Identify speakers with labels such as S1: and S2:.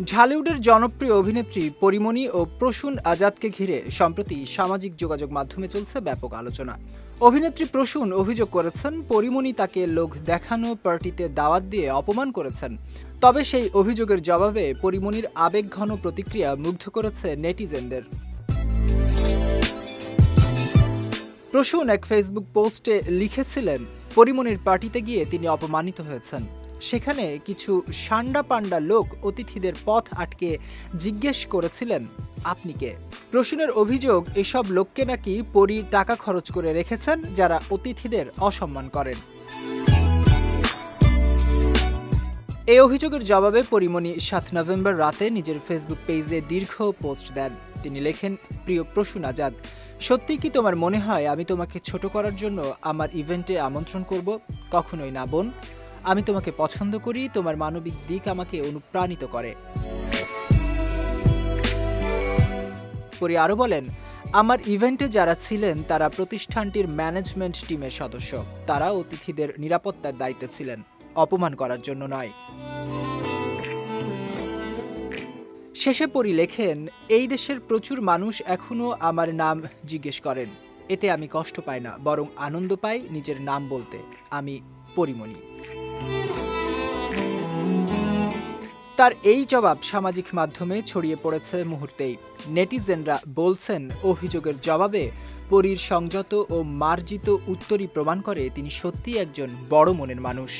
S1: ঢালিউডের জনপ্রিয় অভিনেত্রী পরীমণি ও প্রসূন আজাদকে ঘিরে সম্প্রতি সামাজিক যোগাযোগ মাধ্যমে চলছে ব্যাপক আলোচনা। অভিনেত্রী প্রসূন অভিযোগ করেছেন পরীমণি তাকে লোক দেখানো পার্টিতে দাওয়াত দিয়ে অপমান করেছেন। তবে সেই অভিযোগের জবাবে পরীমণির আবেগঘন প্রতিক্রিয়া মুগ্ধ করেছে নেটিজেনদের। প্রসূন এক ফেসবুক পোস্টে লিখেছিলেন, পরীমণির পার্টিতে গিয়ে তিনি অপমানিত হয়েছেন। সেখানে কিছু সান্ডা পান্ডা লোক অতিথিদের পথ আটকে জিজ্ঞেস করেছিলেন, আপনি কে? প্রসূনের অভিযোগ, এসব লোককে নাকি পরী টাকা খরচ করে রেখেছেন যারা অতিথিদের অসম্মান করেন। এই অভিযোগের জবাবে পরীমণি ৭ নভেম্বর রাতে নিজের ফেসবুক পেজে দীর্ঘ পোস্ট দেন। তিনি লেখেন, প্রিয় প্রসূন আজাদ, সত্যি কি তোমার মনে হয় আমি তোমাকে ছোট করার জন্য আমার ইভেন্টে আমন্ত্রণ করব? কখনোই না বোন, আমি তোমাকে পছন্দ করি, তোমার মানবিক দিক আমাকে অনুপ্রাণিত করে। পরে আরো বলেন, আমার ইভেন্টে যারা ছিলেন তারা প্রতিষ্ঠানটির ম্যানেজমেন্ট টিমের সদস্য। তারা অতিথিদের নিরাপত্তার দায়িত্বে ছিলেন, অপমান করার জন্য নয়। শেষে পরী লেখেন, এই দেশের প্রচুর মানুষ এখনো আমার নাম জিজ্ঞেস করেন। এতে আমি কষ্ট পাই না, বরং আনন্দ পাই নিজের নাম বলতে। আমি পরীমণি। তার এই জবাব সামাজিক মাধ্যমে ছড়িয়ে পড়েছে মুহূর্তেই। নেটিজেনরা বলছেন, অভিযোগের জবাবে পরীর সংযত ও মার্জিত উত্তরই প্রমাণ করে তিনি সত্যিই একজন বড় মনের মানুষ।